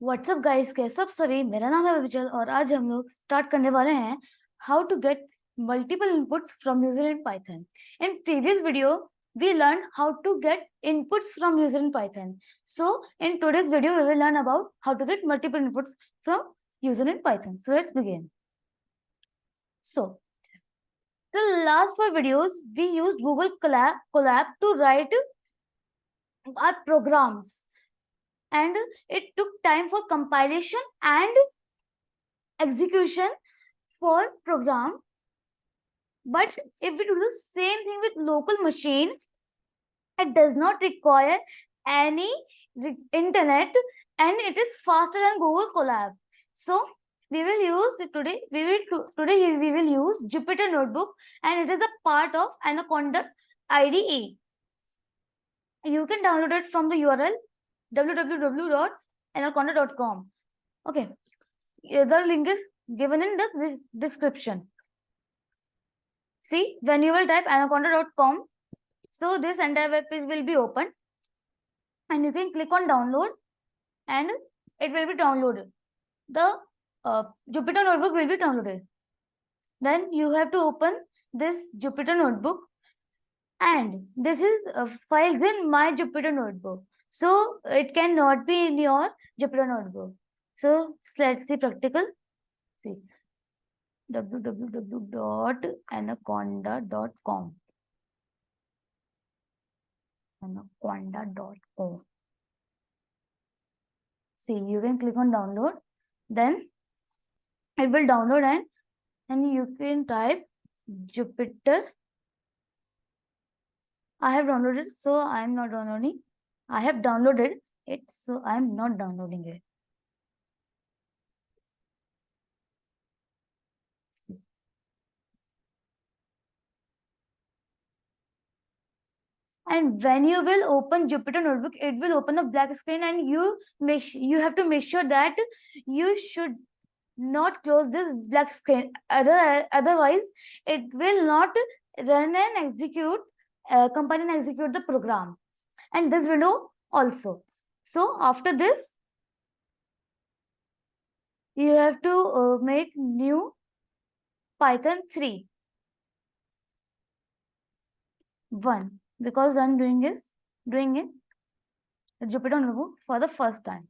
WhatsApp guys, कैसे सब सभी। मेरा नाम है विजल और आज हम लोग स्टार्ट करने वाले हैं how to get multiple inputs from user in Python. In previous video we learned how to get inputs from user in Python. So in today's video we will learn about how to get multiple inputs from user in Python. So let's begin. So the last 4 videos we used Google Colab to write our programs, and it took time for compilation and execution for program. But if we do the same thing with local machine, it does not require any internet and it is faster than Google Colab. So we will use today we will use Jupyter Notebook, and it is a part of Anaconda IDE. You can download it from the URL www.anaconda.com. Okay, the link is given in the description. See, when you will type anaconda.com, so this entire web page will be open and you can click on download and it will be downloaded. The Jupyter Notebook will be downloaded. Then you have to open this Jupyter Notebook, and this is files in my Jupyter Notebook. So it cannot be in your Jupyter Notebook. So let's see practical. See, www.anaconda.com. Anaconda.com. See, you can click on download, then it will download and you can type Jupyter. I have downloaded, so I am not downloading. I have downloaded it, so I am not downloading it. And when you will open Jupyter Notebook, it will open a black screen, and you have to make sure that you should not close this black screen. Otherwise, it will not run and execute, compile and execute the program, and this window also. So after this, you have to make new Python 3.1 because I'm doing it Jupyter Notebook for the first time.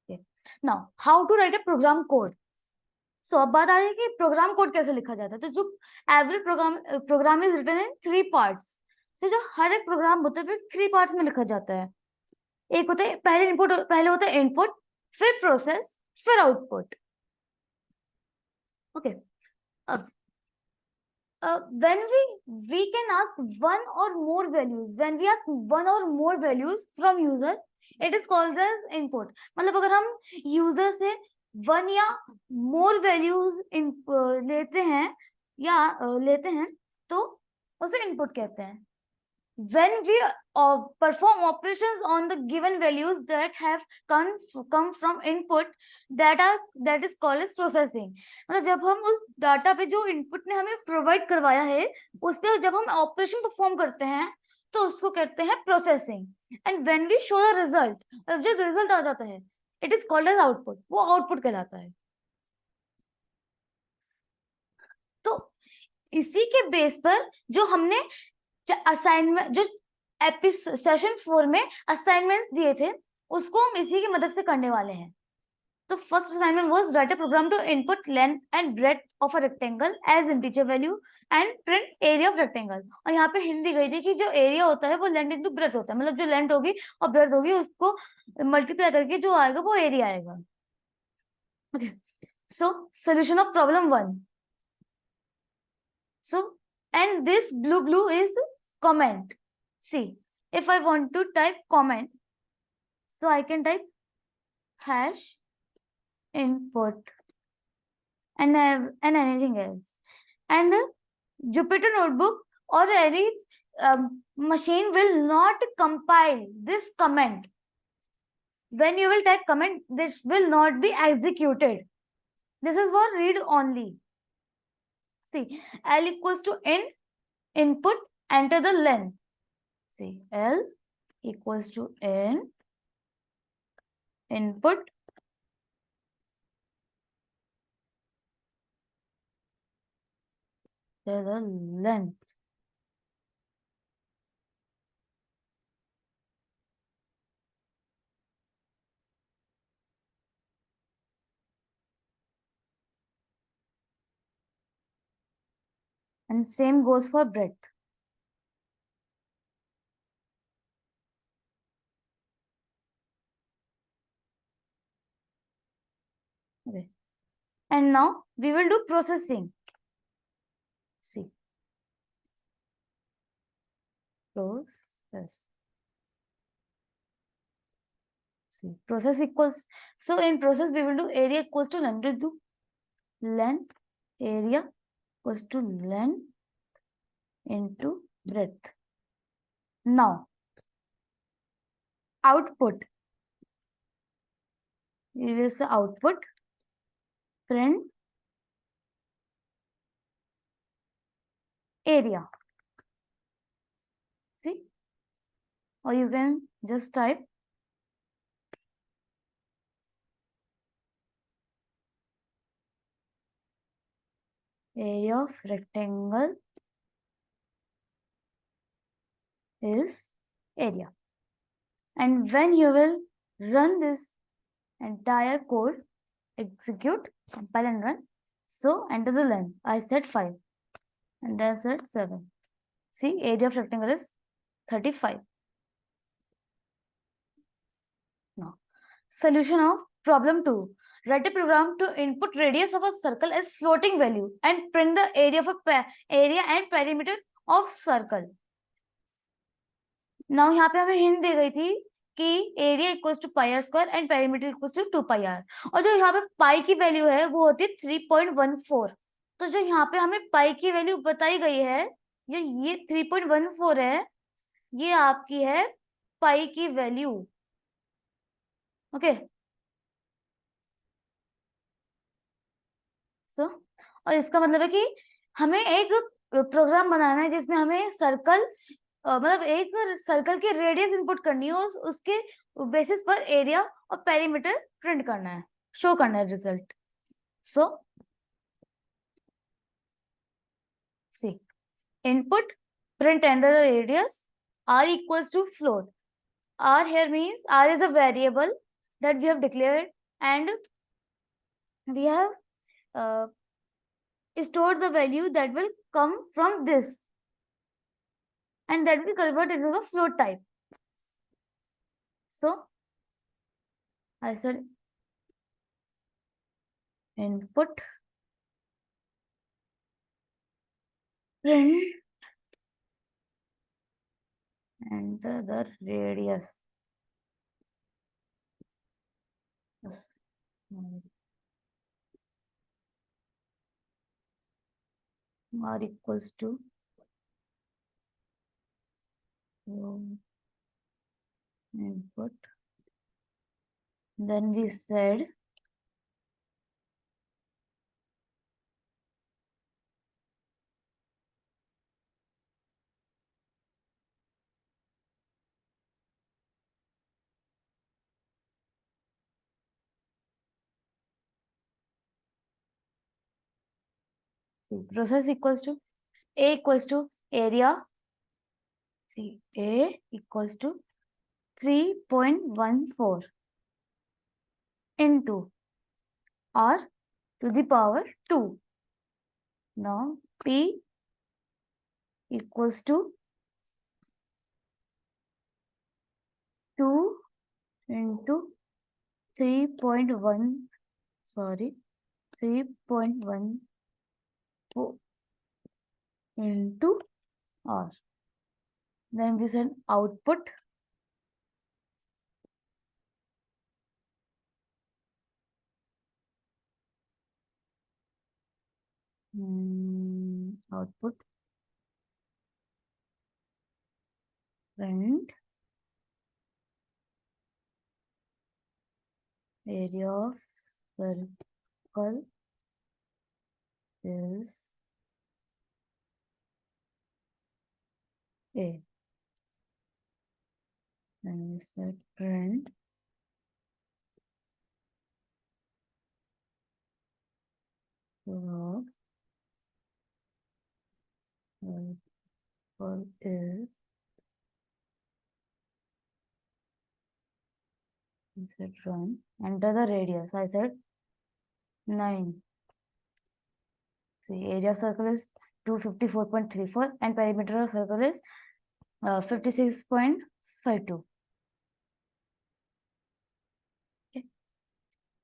Okay. Now, how to write a program code? So अब बात आ रही है कि program code कैसे लिखा जाता है. तो जो every program is written in 3 parts. तो जो हर एक प्रोग्राम होता है वो 3 पार्ट्स में लिखा जाता है. एक होता है पहले होता है इनपुट, फिर प्रोसेस, फिर output. Okay. When we can ask one or more values. When we ask one or more values from user, it is called as input. मतलब अगर हम user से one या more values लेते हैं तो उसे input कहते हैं. When we perform operations on the given values that have come from input, that is called as processing. मतलब जब हम उस डाटा पे जो इनपुट ने हमें प्रोवाइड करवाया है उस पे जब हम ऑपरेशन परफॉर्म करते हैं तो उसको कहते हैं processing. And when we show the result, जब रिजल्ट आ जाता है, it is called as output. वो आउटपुट कहलाता है. तो इसी के बेस पर जो हमने असाइनमेंट, जो सेशन 4 में असाइनमेंट्स दिए थे, उसको हम इसी की मदद से करने वाले हैं. तो first assignment was write a program to input length and breadth of a rectangle as integer value and print area of rectangle. और यहाँ पे हिंट दी गई थी कि जो एरिया होता है वो लेंथ इंटू ब्रेड्थ होता है. मतलब जो लेंथ होगी और ब्रेड्थ होगी उसको मल्टीप्लाई करके जो आएगा वो एरिया आएगा. Okay. So solution of problem 1. So and this blue is comment. See, if I want to type comment, so I can type hash input and anything else, and Jupyter Notebook or any machine will not compile this comment. When you will type comment, this will not be executed. This is for read only. See, L equals to input, enter the length. See, L equals to N input to the length. And same goes for breadth. Okay. And now we will do processing. See. Process. See. Process equals. So in process we will do area equals to length. We'll do length area equals to length into breadth. Now output. We will say output print area. See, or you can just type area of rectangle is area. And when you will run this entire code, execute, compile and run. So enter the length. I said 5 and then said 7. See, area of rectangle is 35. Now, solution of problem 2. Write a program to input radius of a circle as floating value and print the area of a area and perimeter of circle. Now यहाँ पे हमें hint दी गई थी कि area equals to pi r square and perimeter equals to 2 pi r, और जो यहाँ पे पाई की वैल्यू है वो होती है 3.14. तो जो यहाँ पे हमें पाई की वैल्यू बताई गई है, ये 3.14 है, ये आपकी है पाई की वैल्यू. ओके. सो और इसका मतलब है कि हमें एक प्रोग्राम बनाना है जिसमें हमें सर्कल मतलब एक सर्कल की रेडियस इनपुट करनी है और उसके बेसिस पर एरिया और पेरीमीटर प्रिंट करना है, शो करना है result. So see input print under the radius r equals to float. R here means r is a variable that we have declared and we have stored the value that will come from this and that will convert into the float type. So I said input print enter the radius. R equals to input. Then we said process equals to A equals to area. See, A equals to 3.14 into R to the power 2. Now P equals to 2 into 3.1, sorry, 3.14 into R. Then we said output output print area of circle is A. then we said print log variable is, I said run, enter the radius, I said 9. See, area circle is 254.34 and perimeter of circle is 56.52. Okay.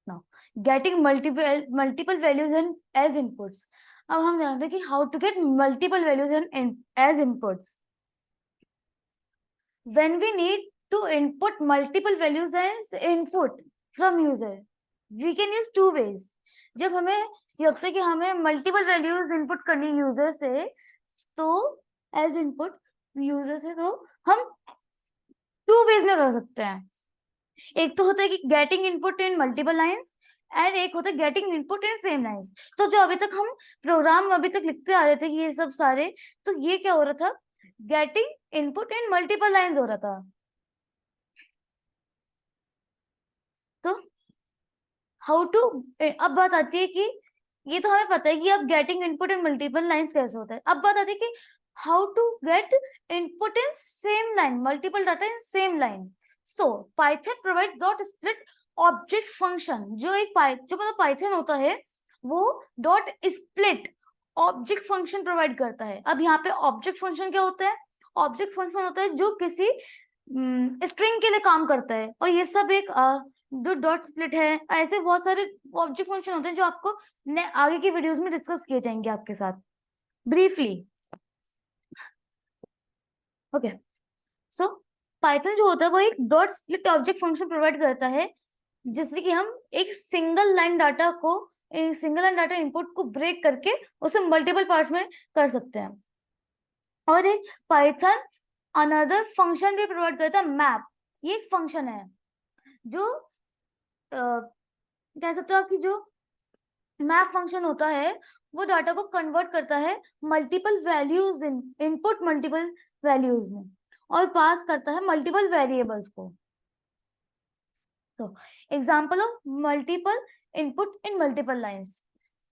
Now, getting multiple values in as inputs. अब हम जानते हैं कि how to get multiple values in as inputs. When we need to input multiple values as input from user, we can use two ways. जब हमें ये लगता है कि हमें मल्टीपल वैल्यूज इनपुट करनी यूजर से, तो एज इनपुट यूजर से, तो हम टू वेज में कर सकते हैं. एक तो होता है कि getting input in multiple lines and एक होता है getting input in same lines. तो जो अभी तक हम प्रोग्राम अभी तक लिखते आ रहे थे कि ये सब सारे, तो ये क्या हो रहा था, getting input in multiple lines हो रहा था. तो हाउ टू, अब बात आती है कि ये तो हमें पता है कि अब getting input in multiple lines कैसे होता है. अब बात आती है कि how to get input in same line, multiple data in same line. So Python provide dot split object function. जो मतलब पाइथन होता है वो dot split object function provide करता है. अब यहाँ पे ऑब्जेक्ट फंक्शन क्या होता है? ऑब्जेक्ट फंक्शन होता है जो किसी स्ट्रिंग के लिए काम करता है. और ये सब एक जो डॉट स्प्लिट है, ऐसे बहुत सारे ऑब्जेक्ट फंक्शन होते हैं जो आपको आगे की वीडियोस में डिस्कस किए जाएंगे आपके साथ ब्रीफली. ओके. सो पाइथन जो होता है वो एक dot split object function provide करता है, जिससे कि हम एक सिंगल लाइन डाटा इनपुट को ब्रेक करके उसे मल्टीपल पार्ट्स में कर सकते हैं. और एक पाइथन अनदर फंक्शन भी प्रोवाइड करता है, मैप. ये एक फंक्शन है जो कह सकते हो आपकी, जो मैप फंक्शन होता है वो डाटा को कन्वर्ट करता है multiple values input multiple values में और पास करता है मल्टीपल वेरिएबल्स को. तो example of multiple input in multiple lines.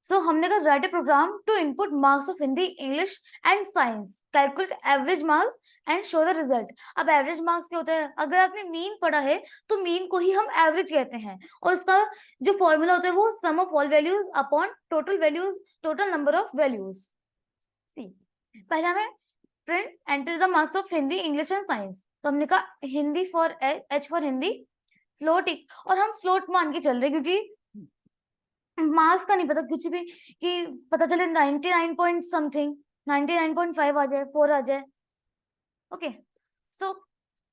So हमने कहा write a program to input marks of Hindi, English and science, calculate average marks and show the result. अब average marks क्या होता है? अगर आपने मीन पढ़ा है तो मीन को ही हम एवरेज कहते हैं, और उसका जो फॉर्मूला होता है वो sum of all values upon total values, total number of values. See, पहला में print enter the marks of Hindi, English and science. तो हमने कहा Hindi for H for Hindi, float, और हम फ्लोट मान के चल रहे क्योंकि मार्क्स का नहीं पता कुछ भी, कि पता चले 99 पॉइंट समथिंग, 99.5 आ जाए, 4 आ जाए. Okay. So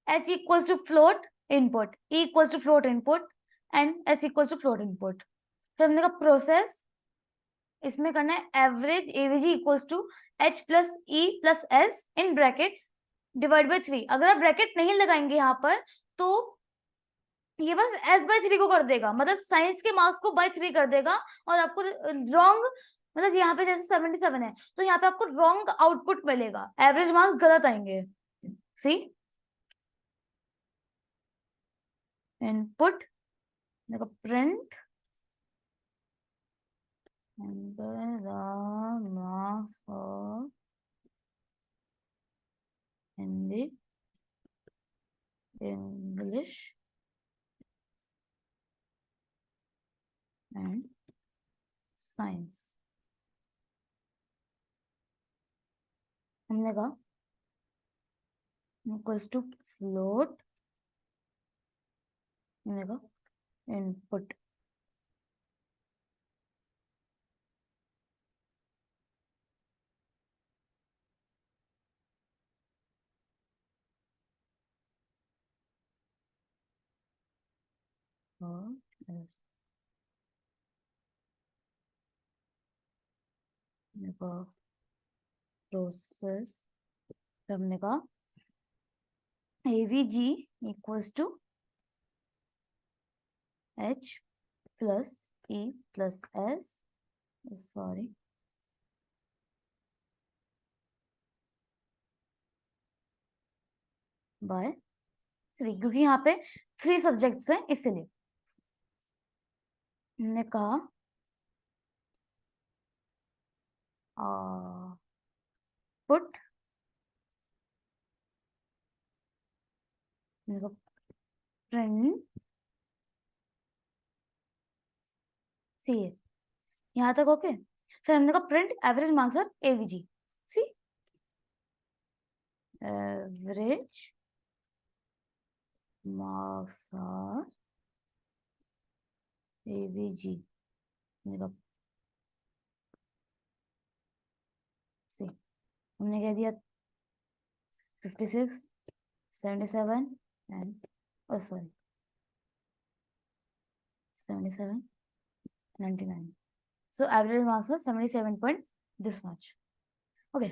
h equals to float input, e equals to float input and s equals to float input. फिर हमने कहा प्रोसेस, इसमें करना है average AVG equals to h plus e plus s in bracket divide by 3. अगर आप bracket नहीं लगाएंगे यहाँ पर तो ये बस s/3 को कर देगा, मतलब साइंस के मार्क्स को बाय 3 कर देगा, और आपको रॉन्ग, मतलब यहाँ पे जैसे 77 है तो यहाँ पे आपको रॉन्ग आउटपुट मिलेगा, एवरेज मार्क्स गलत आएंगे. सी, इनपुट देखो print marks of Hindi, English and science. हमने कहा इक्वल्स टू फ्लोट, हमने कहा इनपुट. प्रोसेस, हमने कहा AVG equals to h plus e plus s, sorry, by 3, क्योंकि यहाँ पे 3 सब्जेक्ट्स हैं इसलिए हमने कहा पुट प्रिंट सी, यहाँ तक ओके। फिर हमने कहा print average marks are AVG, see average marks are AVG, see हमने कह दिया 56, 77 and sorry 77, 99, so average marks are 77 point this much, okay।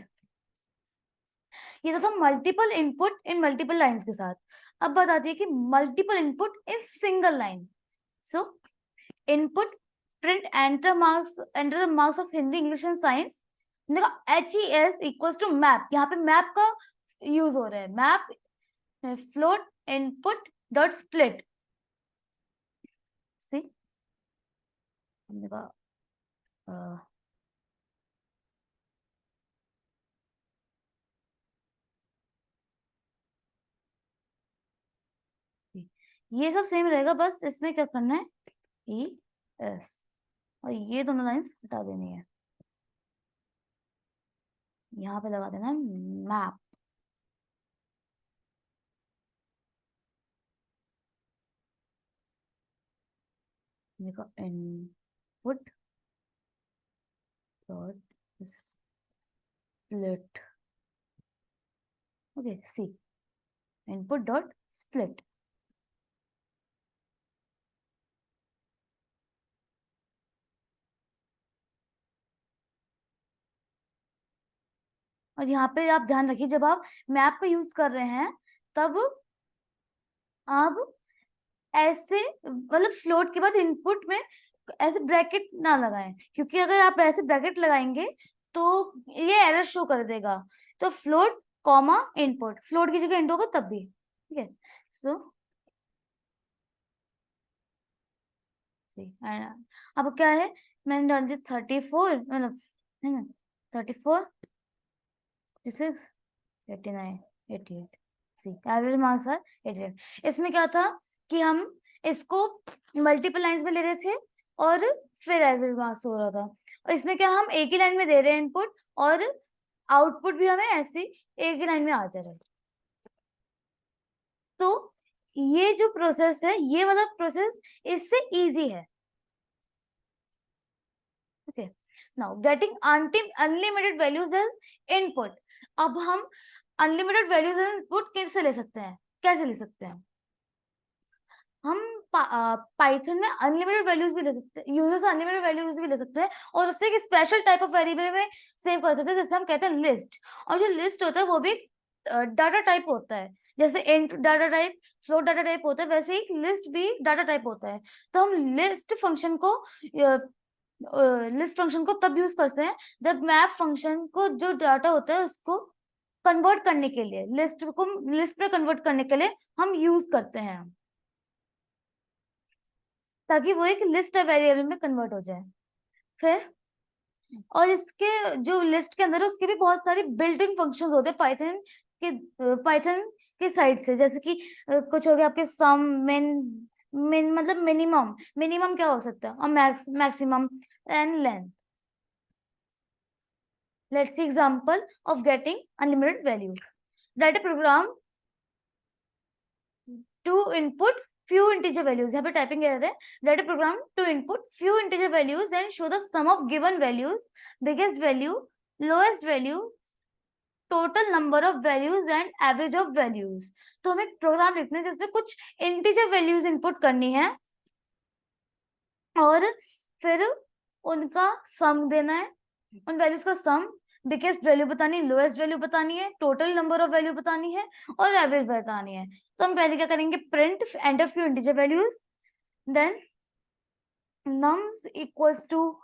ये तो था multiple input in multiple lines के साथ। अब बात आती है कि multiple input in single line. So input print enter the marks of Hindi, English and science. HES equals to map, यहाँ पे मैप का यूज हो रहा है, map float input dot split, see हमने कहा ये सब सेम रहेगा, बस इसमें क्या करना है ES, और ये दोनों लाइंस हटा देनी है, यहाँ पे लगा देना है मैप, देखो input dot split, okay see input dot split. और यहाँ पे आप ध्यान रखिए, जब आप मैप का यूज कर रहे हैं तब आप ऐसे मतलब फ्लोट के बाद इनपुट में ऐसे ब्रैकेट ना लगाएं, क्योंकि अगर आप ऐसे ब्रैकेट लगाएंगे तो ये एरर शो कर देगा। तो फ्लोट कॉमा इनपुट, फ्लोट की जगह इंट होगा तब भी, ठीक है। सो अब क्या है, मैंने डाल दिया 34, मतलब है ना 34, 56, 89, 88, सी एवरेज मार्क्स आर 88। इसमें क्या था कि हम इसको मल्टीपल लाइंस में ले रहे थे और फिर एवरेज मार्क्स हो रहा था, और इसमें क्या हम एक ही लाइन में दे रहे हैं इनपुट, और आउटपुट भी हमें ऐसे एक ही लाइन में आ जा रहा है। तो ये जो प्रोसेस है, ये वाला प्रोसेस इससे इजी है, okay. Now getting unlimited values as input. अब हम अनलिमिटेड वैल्यूज एज इनपुट कैसे ले सकते हैं, कैसे ले सकते हैं? हम पाइथन में अनलिमिटेड वैल्यूज भी ले सकते हैं, यूजर्स अनलिमिटेड वैल्यूज भी ले सकते हैं, और उससे एक स्पेशल टाइप ऑफ वेरिएबल में सेव कर सकते हैं, जैसे हम कहते हैं लिस्ट। और जो लिस्ट होता है वो भी डाटा टाइप होता है, जैसे int data type, float data type होता है, वैसे ही लिस्ट भी डाटा टाइप होता है। तो हम लिस्ट फंक्शन को तब यूज करते हैं जब मैप फंक्शन को जो डाटा होता है उसको कन्वर्ट करने के लिए, लिस्ट को लिस्ट में कन्वर्ट करने के लिए हम यूज करते हैं, ताकि वो एक लिस्ट वेरिएबल में कन्वर्ट हो जाए। फिर और इसके जो लिस्ट के अंदर है उसके भी बहुत सारी बिल्ट इन फंक्शंस होते हैं पाइथन के साइड से, जैसे कि कुछ हो गया आपके सम, मिन मतलब मिनिमम क्या हो सकता है, और maximum and length. Let's see example of getting unlimited value. Write a program to input few integer values, यहाँ पे टाइपिंग एरर है। write a program to input few integer values and show the sum of given values, biggest value, lowest value, total number of values and average of values। तो हमें programme लिखना है जिसमें कुछ integer values input करनी है और फिर उनका सम देना है, उन वैल्यूज का सम, बिगेस्ट वैल्यू बतानी है, लोएस्ट वैल्यू बतानी है, टोटल नंबर ऑफ वैल्यू बतानी है और एवरेज बतानी है। तो हम पहले क्या करेंगे, print enter few integer values, then nums equals to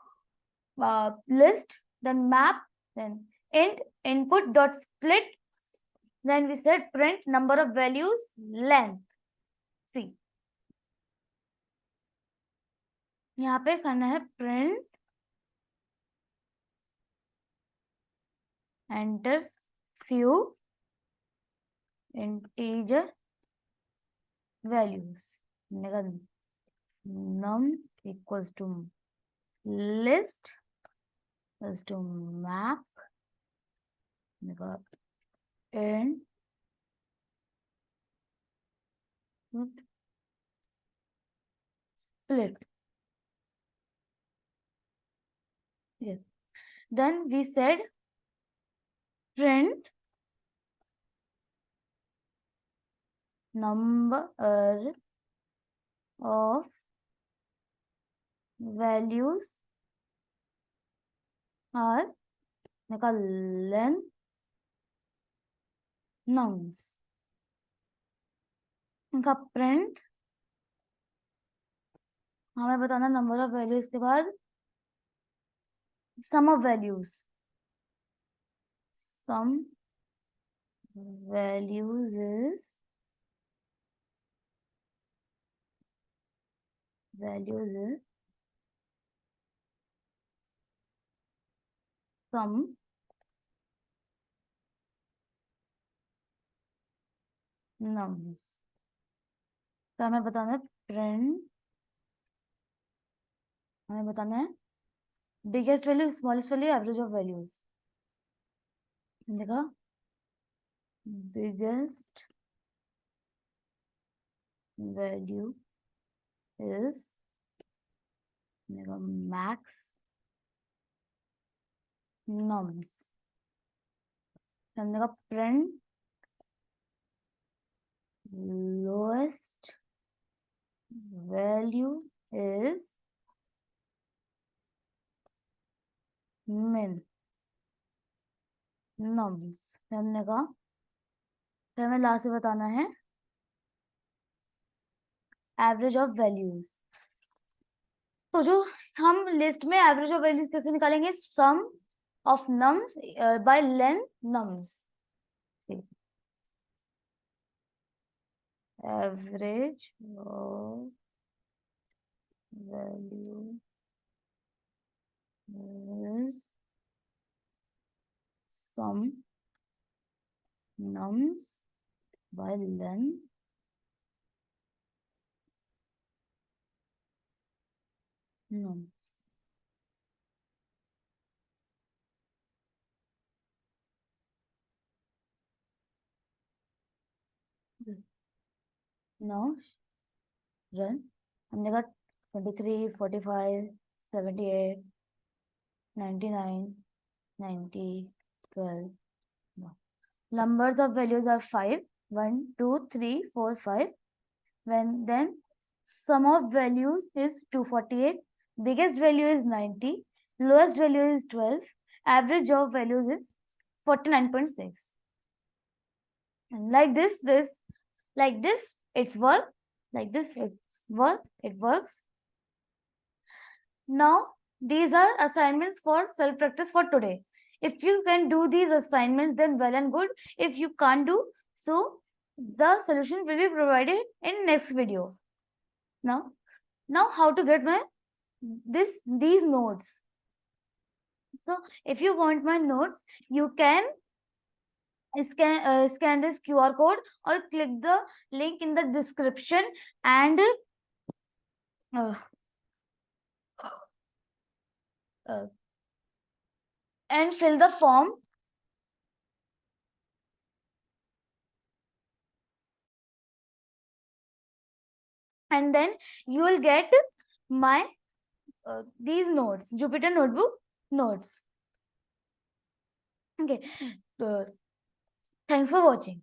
list, then map, then int input dot split, then we said print number of values, length, सी, यहाँ पे करना है print enter few integer values, num equals to list equals to map int split. Yeah. Then we said print number of values are len nums. इनका print हमें बताना number of values के बाद sum of values, sum values is sum nums. तो हमें बताना है print, हमें बताना है biggest value, smallest value, average of values. देखा, biggest value is max nums. हमने कहा print lowest value is min nums. हमने कहा फिर हमें लास्ट में बताना है एवरेज ऑफ वैल्यूज. तो जो हम लिस्ट में एवरेज ऑफ वैल्यूज कैसे निकालेंगे, sum of nums by len nums. Average of value is sum nums by len nums. Now run. हमने कहा 23, 45, 78, 99, 90, 12. No. Numbers of values are 5, 1, 2, 3, 4, 5. Then sum of values is 248. Biggest value is 90. Lowest value is 12. Average of values is 49.6. And like this, it's work. Like this, it's work. It works. Now, these are assignments for self-practice for today. If you can do these assignments, then well and good. If you can't do, so the solution will be provided in next video. Now how to get my these notes. So if you want my notes, you can scan this QR code or click the link in the description and fill the form. And then you will get my these notes, Jupyter Notebook notes. Okay. Thanks for watching.